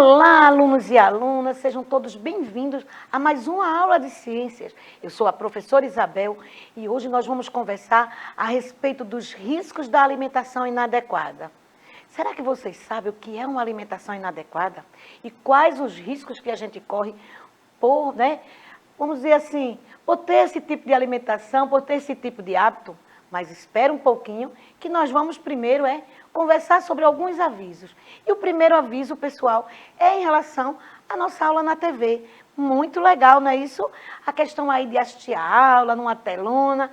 Olá, alunos e alunas, sejam todos bem-vindos a mais uma aula de ciências. Eu sou a professora Isabel e hoje nós vamos conversar a respeito dos riscos da alimentação inadequada. Será que vocês sabem o que é uma alimentação inadequada? E quais os riscos que a gente corre por, vamos dizer assim, por ter esse tipo de alimentação, por ter esse tipo de hábito? Mas espera um pouquinho, que nós vamos primeiro conversar sobre alguns avisos. E o primeiro aviso, pessoal, é em relação à nossa aula na TV. Muito legal, não é isso? A questão aí de assistir a aula numa telona.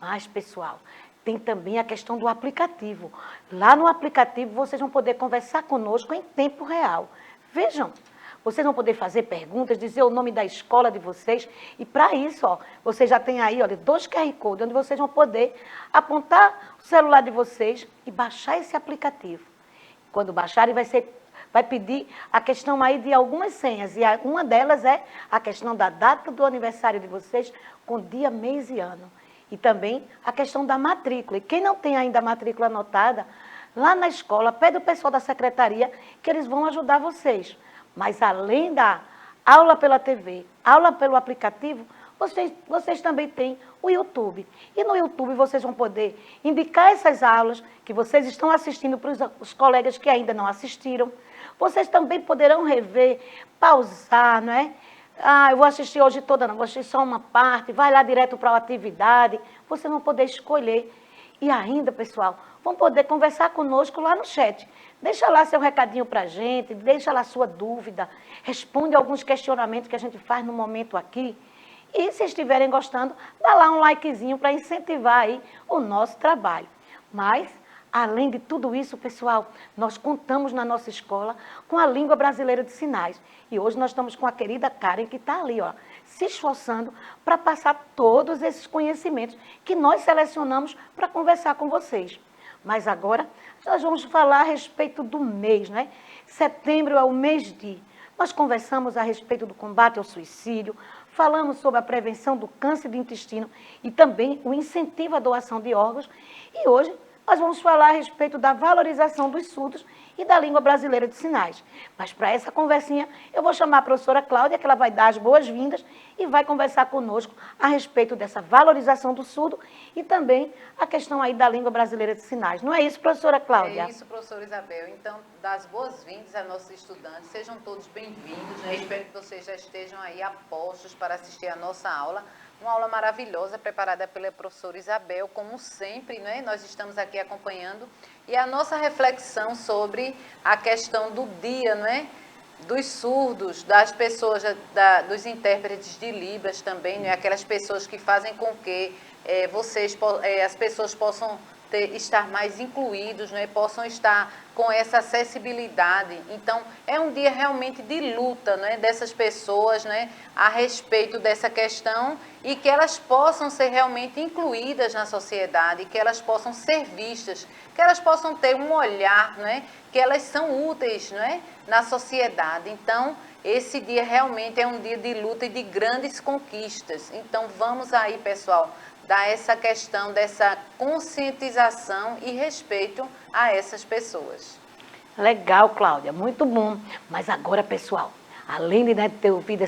Mas, pessoal, tem também a questão do aplicativo. Lá no aplicativo vocês vão poder conversar conosco em tempo real. Vejam. Vocês vão poder fazer perguntas, dizer o nome da escola de vocês. E para isso, vocês já têm aí, olha, 2 QR Codes, onde vocês vão poder apontar o celular de vocês e baixar esse aplicativo. Quando baixarem, vai pedir a questão aí de algumas senhas. E uma delas é a questão da data do aniversário de vocês, com dia, mês e ano. E também a questão da matrícula. E quem não tem ainda a matrícula anotada, lá na escola, pede o pessoal da secretaria que eles vão ajudar vocês. Mas além da aula pela TV, aula pelo aplicativo, vocês também têm o YouTube. E no YouTube vocês vão poder indicar essas aulas que vocês estão assistindo para os colegas que ainda não assistiram. Vocês também poderão rever, pausar, não é? Eu vou assistir hoje toda, não, vou assistir só uma parte, vai lá direto para a atividade. Vocês vão poder escolher. E ainda, pessoal, vão poder conversar conosco lá no chat. Deixa lá seu recadinho para a gente, deixa lá sua dúvida, responde alguns questionamentos que a gente faz no momento aqui. E se estiverem gostando, dá lá um likezinho para incentivar aí o nosso trabalho. Mas, além de tudo isso, pessoal, nós contamos na nossa escola com a língua brasileira de sinais. E hoje nós estamos com a querida Karen, que está ali, se esforçando para passar todos esses conhecimentos que nós selecionamos para conversar com vocês. Mas agora, nós vamos falar a respeito do mês, né? Setembro é o mês de... Nós conversamos a respeito do combate ao suicídio, falamos sobre a prevenção do câncer de intestino e também o incentivo à doação de órgãos. E hoje nós vamos falar a respeito da valorização dos surdos e da língua brasileira de sinais. Mas para essa conversinha, eu vou chamar a professora Cláudia, que ela vai dar as boas-vindas e vai conversar conosco a respeito dessa valorização do surdo e também a questão aí da língua brasileira de sinais. Não é isso, professora Cláudia? É isso, professora Isabel. Então, das boas-vindas a nossos estudantes. Sejam todos bem-vindos, né? Espero que vocês já estejam aí a postos para assistir a nossa aula. Uma aula maravilhosa, preparada pela professora Isabel, como sempre, né? Nós estamos aqui acompanhando. E a nossa reflexão sobre a questão do dia, não é? Dos surdos, das pessoas, dos intérpretes de Libras também, né? Aquelas pessoas que fazem com que as pessoas possam estar mais incluídos, né? Possam estar com essa acessibilidade. Então, é um dia realmente de luta, né? Dessas pessoas, né? A respeito dessa questão e que elas possam ser realmente incluídas na sociedade, que elas possam ser vistas, que elas possam ter um olhar, né? Que elas são úteis, né? Na sociedade. Então, esse dia realmente é um dia de luta e de grandes conquistas. Então, vamos aí, pessoal, dar essa questão dessa conscientização e respeito a essas pessoas. Legal, Cláudia, muito bom. Mas agora, pessoal, além de ter ouvido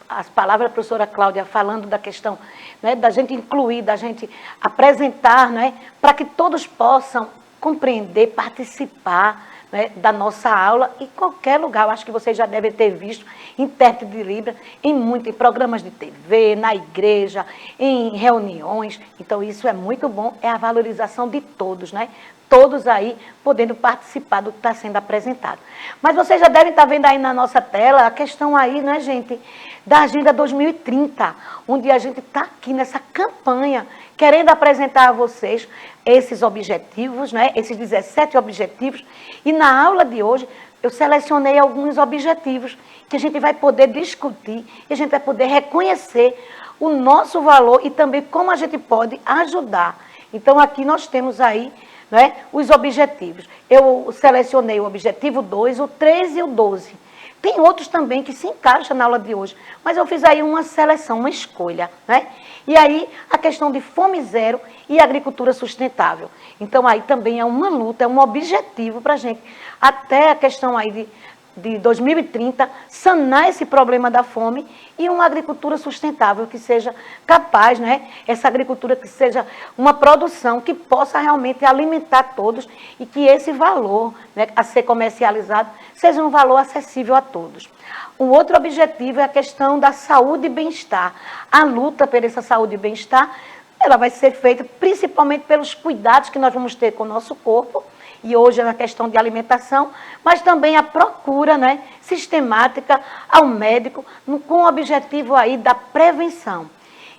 as palavras da professora Cláudia falando da questão, né, da gente incluir, da gente apresentar, né, para que todos possam compreender, participar, né, da nossa aula em qualquer lugar. Eu acho que vocês já devem ter visto intérprete de Libras em programas de TV, na igreja, em reuniões. Então, isso é muito bom, é a valorização de todos, né? Todos aí podendo participar do que está sendo apresentado. Mas vocês já devem estar vendo aí na nossa tela a questão aí, né, gente, da Agenda 2030, onde a gente está aqui nessa campanha, querendo apresentar a vocês esses objetivos, né, esses 17 objetivos. E na aula de hoje, eu selecionei alguns objetivos que a gente vai poder discutir e a gente vai poder reconhecer o nosso valor e também como a gente pode ajudar. Então, aqui nós temos aí, né, os objetivos. Eu selecionei o objetivo 2, o 3 e o 12. Tem outros também que se encaixam na aula de hoje, mas eu fiz aí uma seleção, uma escolha, né? E aí a questão de fome zero e agricultura sustentável. Então aí também é uma luta, é um objetivo para a gente. Até a questão aí de de 2030, sanar esse problema da fome e uma agricultura sustentável que seja capaz, né? Essa agricultura que seja uma produção que possa realmente alimentar todos e que esse valor, né, a ser comercializado seja um valor acessível a todos. O outro objetivo é a questão da saúde e bem-estar. A luta por essa saúde e bem-estar, ela vai ser feita principalmente pelos cuidados que nós vamos ter com o nosso corpo, e hoje é na questão de alimentação, mas também a procura, né, sistemática ao médico, com o objetivo aí da prevenção.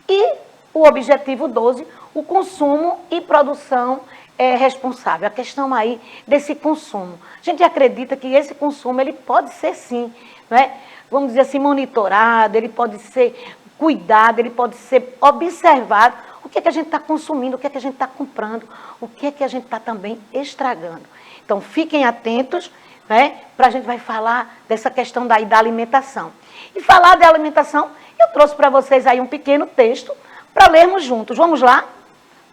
E o objetivo 12, o consumo e produção responsável, a questão aí desse consumo. A gente acredita que esse consumo ele pode ser sim, né, vamos dizer assim, monitorado, ele pode ser cuidado, ele pode ser observado, o que é que a gente está consumindo, o que é que a gente está comprando, o que é que a gente está também estragando. Então, fiquem atentos, né, para a gente vai falar dessa questão daí da alimentação. E falar da alimentação, eu trouxe para vocês aí um pequeno texto para lermos juntos. Vamos lá?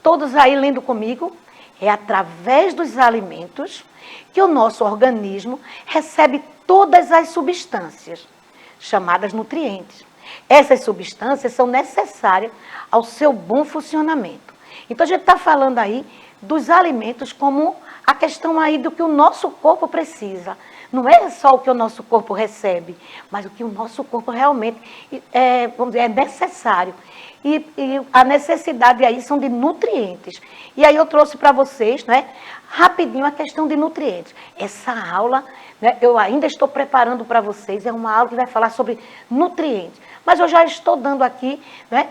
Todos aí lendo comigo. É através dos alimentos que o nosso organismo recebe todas as substâncias, chamadas nutrientes. Essas substâncias são necessárias ao seu bom funcionamento. Então, a gente está falando aí dos alimentos como a questão aí do que o nosso corpo precisa. Não é só o que o nosso corpo recebe, mas o que o nosso corpo realmente vamos dizer, é necessário. E a necessidade aí são de nutrientes. E aí eu trouxe para vocês, né, rapidinho a questão de nutrientes. Essa aula, né, eu ainda estou preparando para vocês, é uma aula que vai falar sobre nutrientes. Mas eu já estou dando aqui, né,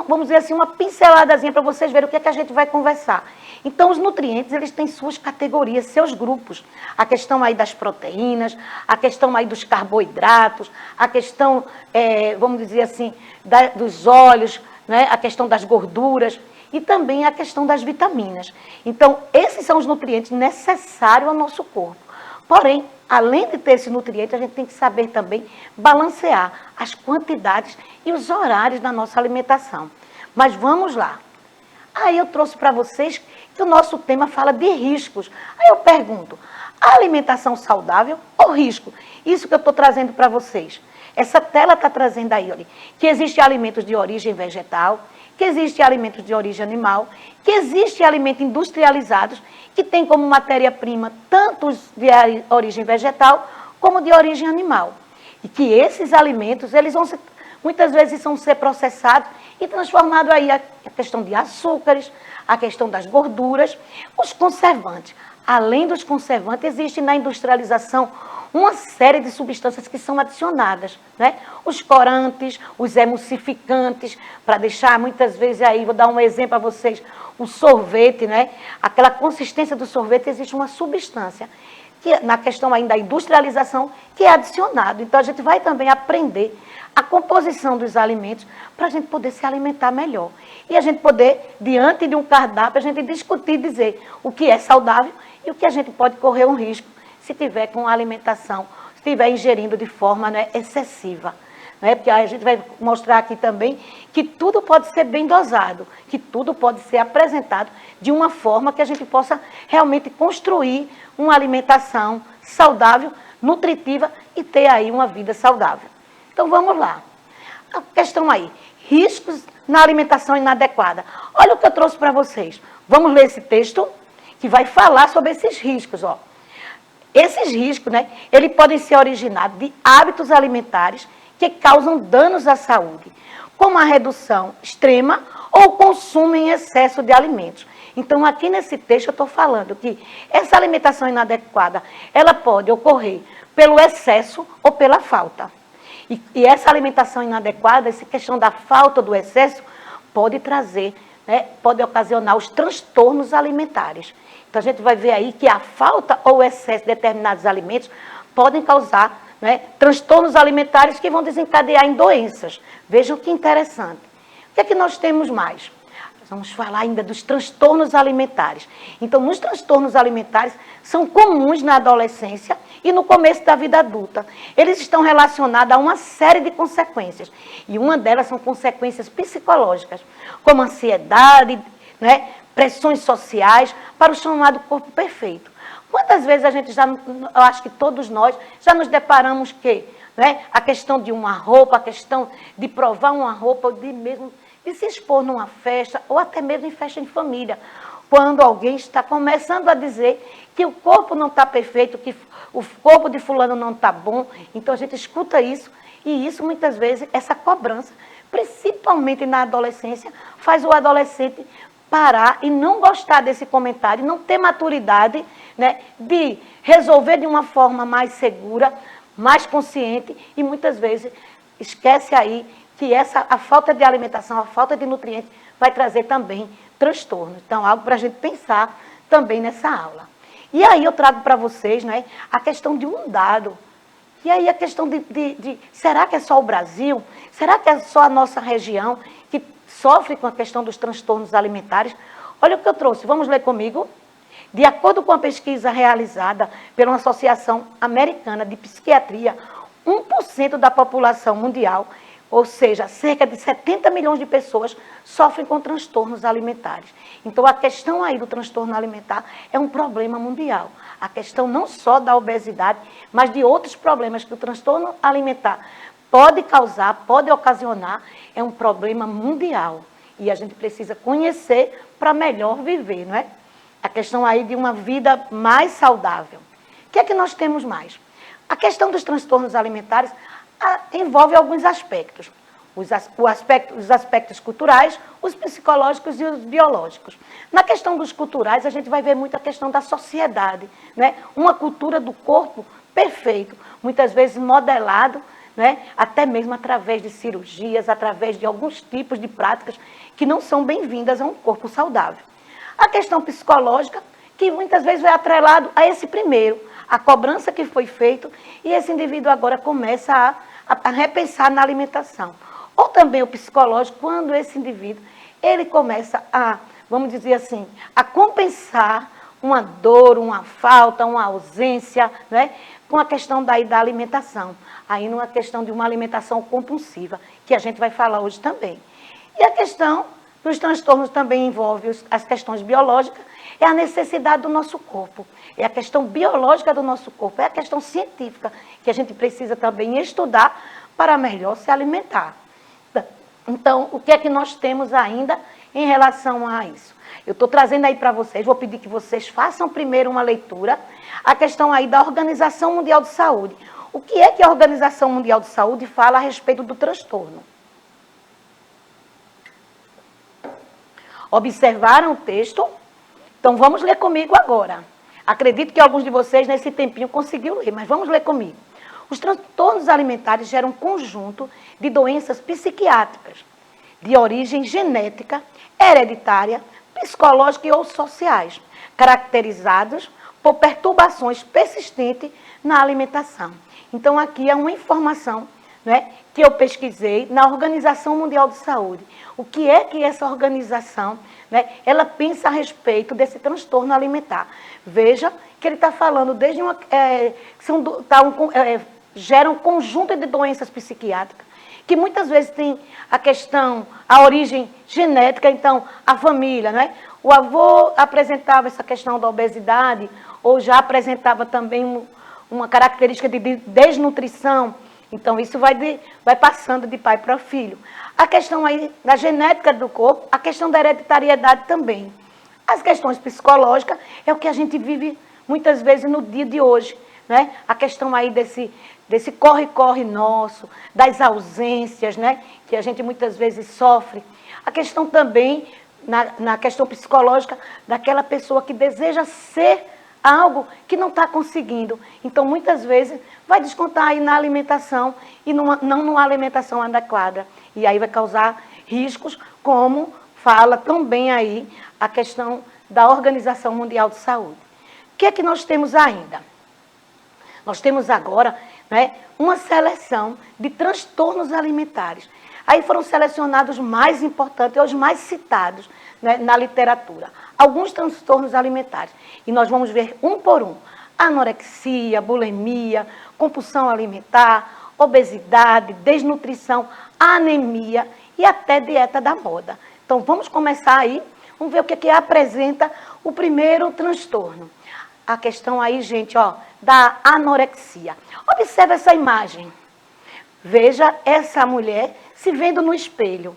vamos dizer assim, uma pinceladazinha para vocês verem o que é que a gente vai conversar. Então, os nutrientes, eles têm suas categorias, seus grupos. A questão aí das proteínas, a questão aí dos carboidratos, a questão, vamos dizer assim, dos óleos, né, a questão das gorduras e também a questão das vitaminas. Então, esses são os nutrientes necessários ao nosso corpo. Porém, além de ter esse nutriente, a gente tem que saber também balancear as quantidades e os horários da nossa alimentação. Mas vamos lá. Aí eu trouxe para vocês que o nosso tema fala de riscos. Aí eu pergunto, a alimentação saudável ou risco? Isso que eu estou trazendo para vocês. Essa tela está trazendo aí, olha, que existem alimentos de origem vegetal, que existem alimentos de origem animal, que existem alimentos industrializados, que têm como matéria-prima tanto os de origem vegetal como de origem animal. E que esses alimentos, eles vão ser, muitas vezes vão ser processados e transformados aí a questão de açúcares, a questão das gorduras, os conservantes. Além dos conservantes, existe na industrialização uma série de substâncias que são adicionadas, né? Os corantes, os emulsificantes, para deixar muitas vezes aí, vou dar um exemplo a vocês, o sorvete, né? Aquela consistência do sorvete, existe uma substância, que na questão ainda da industrialização, que é adicionado. Então, a gente vai também aprender a composição dos alimentos para a gente poder se alimentar melhor. E a gente poder, diante de um cardápio, a gente discutir, dizer o que é saudável e o que a gente pode correr um risco se tiver com a alimentação, se estiver ingerindo de forma, né, excessiva. Né? Porque a gente vai mostrar aqui também que tudo pode ser bem dosado, que tudo pode ser apresentado de uma forma que a gente possa realmente construir uma alimentação saudável, nutritiva e ter aí uma vida saudável. Então vamos lá. A questão aí, riscos na alimentação inadequada. Olha o que eu trouxe para vocês. Vamos ler esse texto que vai falar sobre esses riscos, ó. Esses riscos, né, eles podem ser originados de hábitos alimentares que causam danos à saúde, como a redução extrema ou consumo em excesso de alimentos. Então, aqui nesse texto eu estou falando que essa alimentação inadequada, ela pode ocorrer pelo excesso ou pela falta. E essa alimentação inadequada, essa questão da falta do excesso, pode trazer, né, pode ocasionar os transtornos alimentares. Então, a gente vai ver aí que a falta ou o excesso de determinados alimentos podem causar, né, transtornos alimentares que vão desencadear em doenças. Vejam que interessante. O que é que nós temos mais? Nós vamos falar ainda dos transtornos alimentares. Então, nos transtornos alimentares, são comuns na adolescência e no começo da vida adulta. Eles estão relacionados a uma série de consequências. E uma delas são consequências psicológicas, como ansiedade, né, pressões sociais, para o chamado corpo perfeito. Quantas vezes a gente já, eu acho que todos nós, já nos deparamos que, né, a questão de uma roupa, a questão de provar uma roupa, de se expor numa festa, ou até mesmo em festa de família, quando alguém está começando a dizer que o corpo não está perfeito, que o corpo de fulano não está bom, então a gente escuta isso, e isso muitas vezes, essa cobrança, principalmente na adolescência, faz o adolescente parar e não gostar desse comentário, não ter maturidade, né, de resolver de uma forma mais segura, mais consciente, e muitas vezes esquece aí que a falta de alimentação, a falta de nutrientes vai trazer também transtornos. Então, algo para a gente pensar também nessa aula. E aí eu trago para vocês, né, a questão de um dado. E aí a questão será que é só o Brasil? Será que é só a nossa região que sofre com a questão dos transtornos alimentares? Olha o que eu trouxe, vamos ler comigo? De acordo com a pesquisa realizada pela Associação Americana de Psiquiatria, 1% da população mundial, ou seja, cerca de 70 milhões de pessoas, sofrem com transtornos alimentares. Então, a questão aí do transtorno alimentar é um problema mundial. A questão não só da obesidade, mas de outros problemas que o transtorno alimentar pode causar, pode ocasionar, é um problema mundial. E a gente precisa conhecer para melhor viver, não é? A questão aí de uma vida mais saudável. O que é que nós temos mais? A questão dos transtornos alimentares envolve alguns aspectos. Os aspectos culturais, os psicológicos e os biológicos. Na questão dos culturais, a gente vai ver muito a questão da sociedade, né? Uma cultura do corpo perfeito, muitas vezes modelado, né? Até mesmo através de cirurgias, através de alguns tipos de práticas que não são bem-vindas a um corpo saudável. A questão psicológica, que muitas vezes é atrelado a esse primeiro, a cobrança que foi feita, e esse indivíduo agora começa a repensar na alimentação. Ou também o psicológico, quando esse indivíduo, ele começa a, vamos dizer assim, a compensar uma dor, uma falta, uma ausência, né, com a questão da alimentação. Aí numa questão de uma alimentação compulsiva, que a gente vai falar hoje também. E a questão dos transtornos também envolve as questões biológicas, é a necessidade do nosso corpo, é a questão biológica do nosso corpo, é a questão científica que a gente precisa também estudar para melhor se alimentar. Então, o que é que nós temos ainda em relação a isso? Eu estou trazendo aí para vocês, vou pedir que vocês façam primeiro uma leitura, a questão aí da Organização Mundial de Saúde. O que é que a Organização Mundial de Saúde fala a respeito do transtorno? Observaram o texto? Então, vamos ler comigo agora. Acredito que alguns de vocês, nesse tempinho, conseguiram ler, mas vamos ler comigo. Os transtornos alimentares geram um conjunto de doenças psiquiátricas, de origem genética, hereditária, psicológica e ou sociais, caracterizados por perturbações persistentes na alimentação. Então, aqui é uma informação, né, que eu pesquisei na Organização Mundial de Saúde. O que é que essa organização, né, ela pensa a respeito desse transtorno alimentar? Veja que ele está falando desde gera um conjunto de doenças psiquiátricas, que muitas vezes tem a origem genética, então, a família, né? O avô apresentava essa questão da obesidade, ou já apresentava também uma característica de desnutrição. Então, isso vai passando de pai para filho. A questão aí da genética do corpo, a questão da hereditariedade também. As questões psicológicas é o que a gente vive muitas vezes no dia de hoje, né? A questão aí desse corre-corre nosso, das ausências, né, que a gente muitas vezes sofre. A questão também, na questão psicológica, daquela pessoa que deseja ser algo que não está conseguindo. Então, muitas vezes, vai descontar aí na alimentação e não numa alimentação adequada. E aí vai causar riscos, como fala também aí a questão da Organização Mundial de Saúde. O que é que nós temos ainda? Nós temos agora, né, uma seleção de transtornos alimentares. Aí foram selecionados os mais importantes, os mais citados, né, na literatura. Alguns transtornos alimentares. E nós vamos ver um por um. Anorexia, bulimia, compulsão alimentar, obesidade, desnutrição, anemia e até dieta da moda. Então, vamos começar aí, vamos ver o que apresenta o primeiro transtorno. a questão aí, gente, ó, da anorexia. Observe essa imagem. Veja essa mulher se vendo no espelho.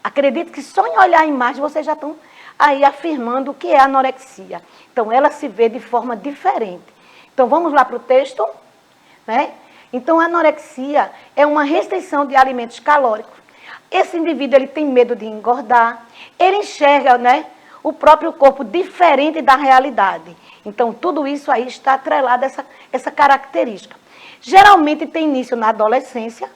Acredito que só em olhar a imagem vocês já estão aí afirmando o que é anorexia. Então, ela se vê de forma diferente. Então, vamos lá para o texto, né? Então, a anorexia é uma restrição de alimentos calóricos. Esse indivíduo, ele tem medo de engordar, ele enxerga, né, o próprio corpo diferente da realidade. Então, tudo isso aí está atrelado a essa característica. Geralmente tem início na adolescência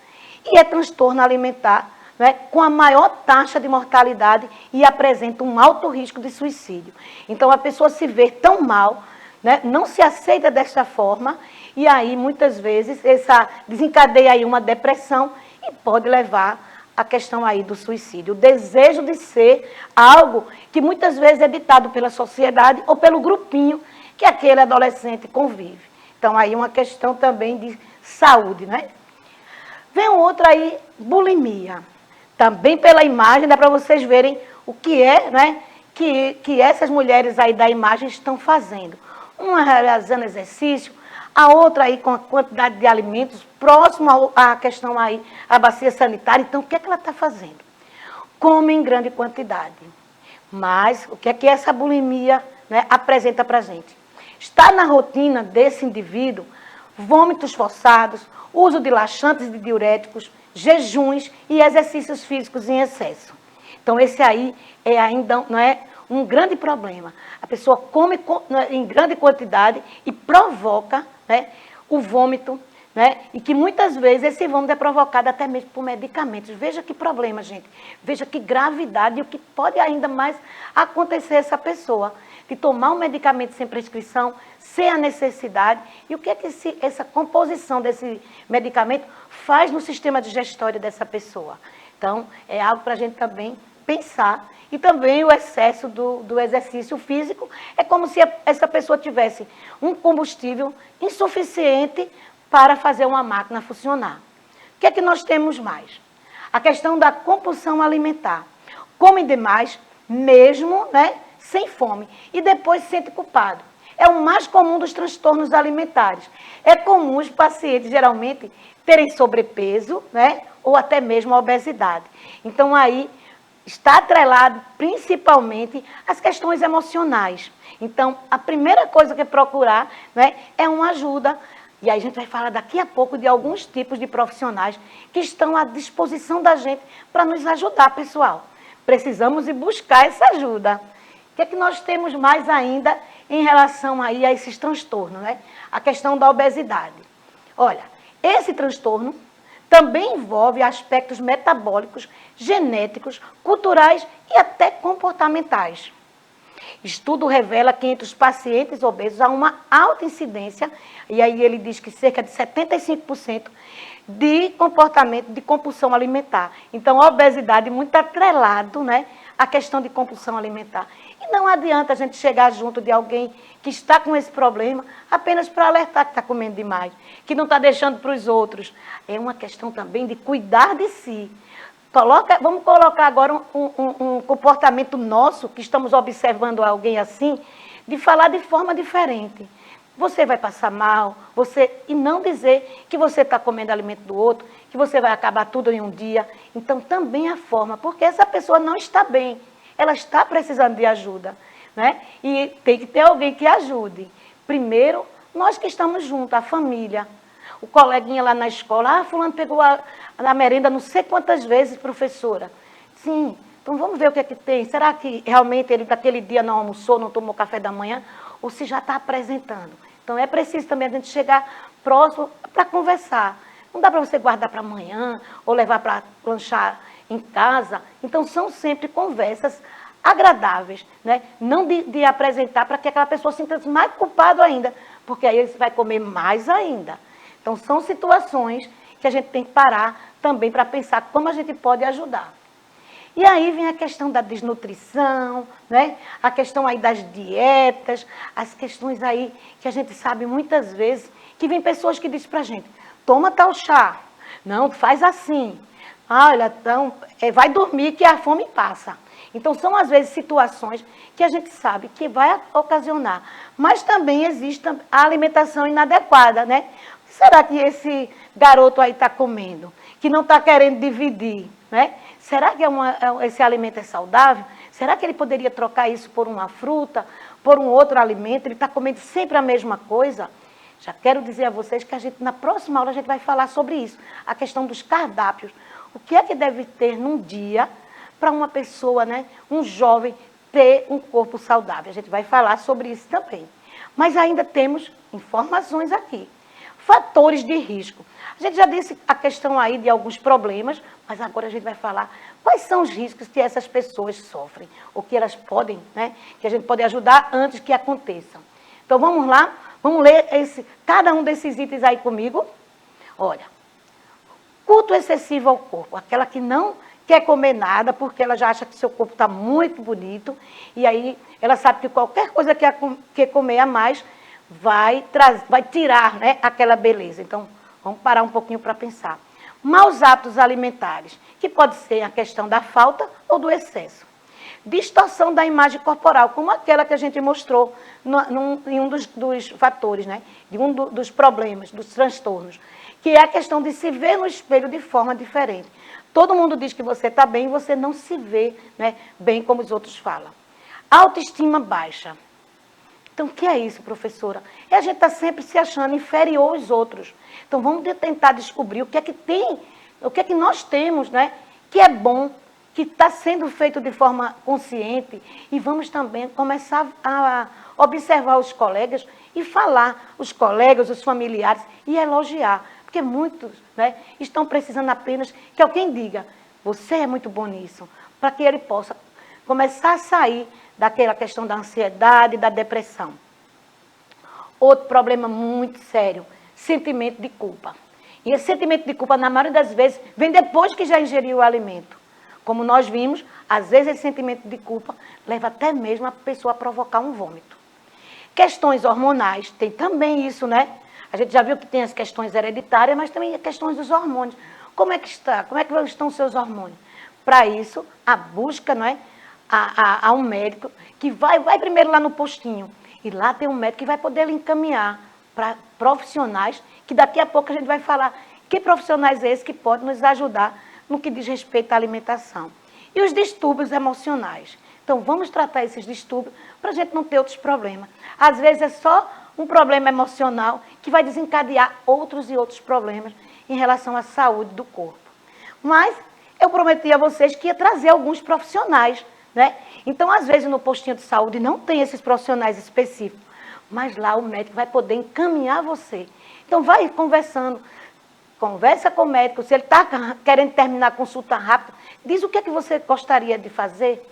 e é transtorno alimentar, né, com a maior taxa de mortalidade e apresenta um alto risco de suicídio. Então, a pessoa se vê tão mal, né, não se aceita dessa forma, e aí, muitas vezes, essa desencadeia aí uma depressão e pode levar à questão aí do suicídio. O desejo de ser algo que muitas vezes é ditado pela sociedade ou pelo grupinho que aquele adolescente convive. Então, aí uma questão também de saúde, né? Vem um outro aí, bulimia. Também pela imagem, dá para vocês verem o que é, né, que essas mulheres aí da imagem estão fazendo. Uma realizando exercício, a outra aí com a quantidade de alimentos próximo à questão aí, à bacia sanitária. Então, o que é que ela está fazendo? Come em grande quantidade. Mas, o que é que essa bulimia, né, apresenta para a gente? Está na rotina desse indivíduo vômitos forçados, uso de laxantes e de diuréticos, jejuns e exercícios físicos em excesso. Então, esse aí é ainda, não é, um grande problema. A pessoa come em grande quantidade e provoca, né, o vômito, né, e que muitas vezes esse vômito é provocado até mesmo por medicamentos. Veja que problema, gente. Veja que gravidade e o que pode ainda mais acontecer a essa pessoa. De tomar um medicamento sem prescrição, sem a necessidade. E o que é que essa composição desse medicamento faz no sistema digestório dessa pessoa? Então, é algo para a gente também pensar. E também o excesso do exercício físico é como se essa pessoa tivesse um combustível insuficiente para fazer uma máquina funcionar. O que é que nós temos mais? A questão da compulsão alimentar. Come demais, mesmo, né, sem fome, e depois se sente culpado. É o mais comum dos transtornos alimentares. É comum os pacientes, geralmente, terem sobrepeso, né, ou até mesmo a obesidade. Então, aí, está atrelado principalmente às questões emocionais. Então, a primeira coisa que é procurar, né, é uma ajuda. E aí a gente vai falar daqui a pouco de alguns tipos de profissionais que estão à disposição da gente para nos ajudar, pessoal. Precisamos ir buscar essa ajuda. O que é que nós temos mais ainda em relação aí a esses transtornos, né? A questão da obesidade. Olha, esse transtorno também envolve aspectos metabólicos, genéticos, culturais e até comportamentais. Estudo revela que entre os pacientes obesos há uma alta incidência, e aí ele diz que cerca de 75% de comportamento de compulsão alimentar. Então, a obesidade muito atrelado, né, à questão de compulsão alimentar. E não adianta a gente chegar junto de alguém que está com esse problema apenas para alertar que está comendo demais, que não está deixando para os outros. É uma questão também de cuidar de si. Vamos colocar agora um comportamento nosso, que estamos observando alguém assim, de falar de forma diferente. Você vai passar mal, e não dizer que você está comendo alimento do outro, que você vai acabar tudo em um dia. Então, também a forma, porque essa pessoa não está bem, ela está precisando de ajuda, né? E tem que ter alguém que ajude. Primeiro, nós que estamos juntos, a família. O coleguinha lá na escola, fulano pegou a merenda não sei quantas vezes, professora. Sim, então vamos ver o que é que tem. Será que realmente ele daquele dia não almoçou, não tomou café da manhã? Ou se já está apresentando? Então é preciso também a gente chegar próximo para conversar. Não dá para você guardar para amanhã ou levar para lanchar em casa. Então são sempre conversas agradáveis, né? Não de apresentar para que aquela pessoa se sinta mais culpada ainda, porque aí ele vai comer mais ainda. Então são situações que a gente tem que parar também para pensar como a gente pode ajudar. E aí vem a questão da desnutrição, né? A questão aí das dietas, as questões aí que a gente sabe muitas vezes, que vem pessoas que dizem para a gente, toma tal chá, não, faz assim. Ah, olha, então, vai dormir que a fome passa. Então, são, às vezes, situações que a gente sabe que vai ocasionar. Mas também existe a alimentação inadequada, né? O que será que esse garoto aí está comendo? Que não está querendo dividir, né? Será que esse alimento é saudável? Será que ele poderia trocar isso por uma fruta, por um outro alimento? Ele está comendo sempre a mesma coisa? Já quero dizer a vocês que na próxima aula a gente vai falar sobre isso. A questão dos cardápios. O que é que deve ter num dia para uma pessoa, né, um jovem, ter um corpo saudável? A gente vai falar sobre isso também. Mas ainda temos informações aqui. Fatores de risco. A gente já disse a questão aí de alguns problemas, mas agora a gente vai falar quais são os riscos que essas pessoas sofrem, ou que elas podem, né, que a gente pode ajudar antes que aconteçam. Então vamos lá, vamos ler cada um desses itens aí comigo. Olha, culto excessivo ao corpo, aquela que não quer comer nada porque ela já acha que seu corpo está muito bonito e aí ela sabe que qualquer coisa que comer a mais vai tirar, né, aquela beleza. Então, vamos parar um pouquinho para pensar. Maus hábitos alimentares, que pode ser a questão da falta ou do excesso. Distorção da imagem corporal, como aquela que a gente mostrou em um dos fatores, né, de um dos problemas, dos transtornos, que é a questão de se ver no espelho de forma diferente. Todo mundo diz que você está bem e você não se vê, né, bem como os outros falam. Autoestima baixa. Então, o que é isso, professora? É a gente estar sempre se achando inferior aos outros. Então, vamos tentar descobrir o que é que tem, o que é que nós temos, né, que é bom, que está sendo feito de forma consciente, e vamos também começar a observar os colegas e falar, os colegas, os familiares, e elogiar. Porque muitos, né, estão precisando apenas que alguém diga, você é muito bom nisso, para que ele possa começar a sair daquela questão da ansiedade, da depressão. Outro problema muito sério, sentimento de culpa. E esse sentimento de culpa, na maioria das vezes, vem depois que já ingeriu o alimento. Como nós vimos, às vezes esse sentimento de culpa leva até mesmo a pessoa a provocar um vômito. Questões hormonais, tem também isso, né? A gente já viu que tem as questões hereditárias, mas também as questões dos hormônios. Como é que está? Como é que estão os seus hormônios? Para isso, a busca, não é? A um médico que vai primeiro lá no postinho. E lá tem um médico que vai poder lhe encaminhar para profissionais, que daqui a pouco a gente vai falar que profissionais é esse que pode nos ajudar no que diz respeito à alimentação. E os distúrbios emocionais. Então, vamos tratar esses distúrbios para a gente não ter outros problemas. Às vezes é só um problema emocional que vai desencadear outros e outros problemas em relação à saúde do corpo. Mas eu prometi a vocês que ia trazer alguns profissionais, né? Então, às vezes, no postinho de saúde não tem esses profissionais específicos, mas lá o médico vai poder encaminhar você. Então, vai conversando, conversa com o médico, se ele está querendo terminar a consulta rápida, diz o que é que você gostaria de fazer,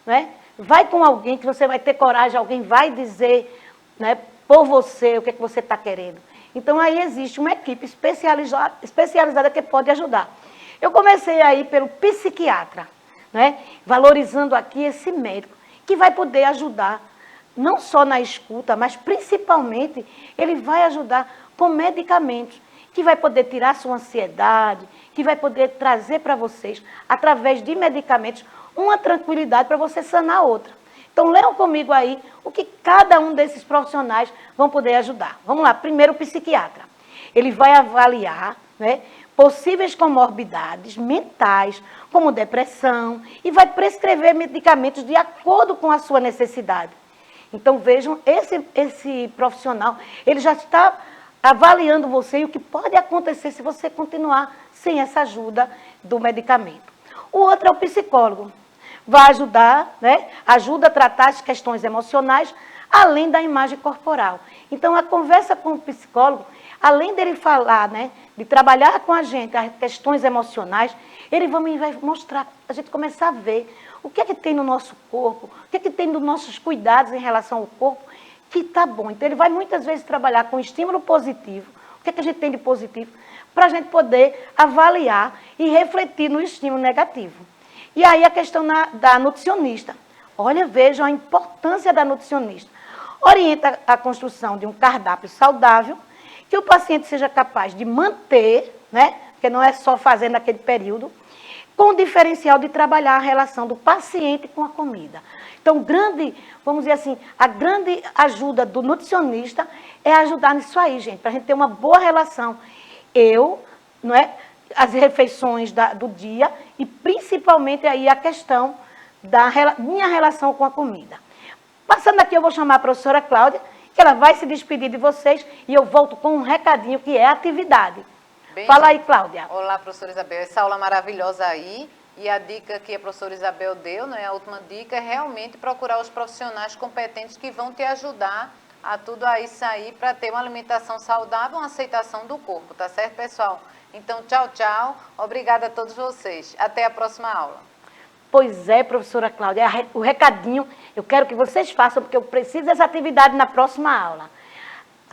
né? Vai com alguém que você vai ter coragem, alguém vai dizer, né, por você o que é que você está querendo. Então, aí existe uma equipe especializada que pode ajudar. Eu comecei aí pelo psiquiatra, né, valorizando aqui esse médico, que vai poder ajudar, não só na escuta, mas principalmente ele vai ajudar com medicamentos, que vai poder tirar sua ansiedade, que vai poder trazer para vocês, através de medicamentos, uma tranquilidade para você sanar outra. Então, leiam comigo aí o que cada um desses profissionais vão poder ajudar. Vamos lá, primeiro o psiquiatra. Ele vai avaliar, né, possíveis comorbidades mentais, como depressão, e vai prescrever medicamentos de acordo com a sua necessidade. Então, vejam, esse profissional, ele já está avaliando você e o que pode acontecer se você continuar sem essa ajuda do medicamento. O outro é o psicólogo. Vai ajudar, né? Ajuda a tratar as questões emocionais, além da imagem corporal. Então, a conversa com o psicólogo, além dele falar, né, de trabalhar com a gente as questões emocionais, ele vai mostrar, a gente começar a ver o que é que tem no nosso corpo, o que é que tem nos nossos cuidados em relação ao corpo, que está bom. Então, ele vai muitas vezes trabalhar com estímulo positivo, o que é que a gente tem de positivo, para a gente poder avaliar e refletir no estímulo negativo. E aí a questão da nutricionista. Olha, vejam a importância da nutricionista. Orienta a construção de um cardápio saudável, que o paciente seja capaz de manter, né? Porque não é só fazer naquele período. com o diferencial de trabalhar a relação do paciente com a comida. Então, vamos dizer assim, a grande ajuda do nutricionista é ajudar nisso aí, gente, para a gente ter uma boa relação. Não é? As refeições do dia e principalmente aí a questão da minha relação com a comida. Passando aqui, eu vou chamar a professora Cláudia, que ela vai se despedir de vocês e eu volto com um recadinho que é a atividade. Fala aí, Cláudia. Olá, professora Isabel. Essa aula maravilhosa aí. E a dica que a professora Isabel deu, né, a última dica, é realmente procurar os profissionais competentes que vão te ajudar a tudo aí sair para ter uma alimentação saudável, uma aceitação do corpo, tá certo, pessoal? Então, tchau, tchau. Obrigada a todos vocês. Até a próxima aula. Pois é, professora Cláudia, o recadinho eu quero que vocês façam, porque eu preciso dessa atividade na próxima aula.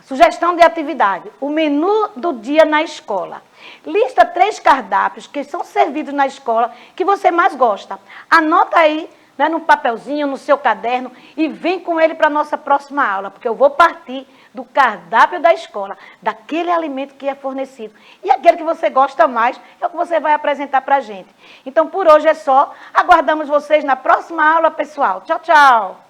Sugestão de atividade, o menu do dia na escola. Lista 3 cardápios que são servidos na escola que você mais gosta. Anota aí, né, no papelzinho, no seu caderno e vem com ele para a nossa próxima aula, porque eu vou partir do cardápio da escola, daquele alimento que é fornecido. E aquele que você gosta mais é o que você vai apresentar para a gente. Então, por hoje é só. Aguardamos vocês na próxima aula, pessoal. Tchau, tchau.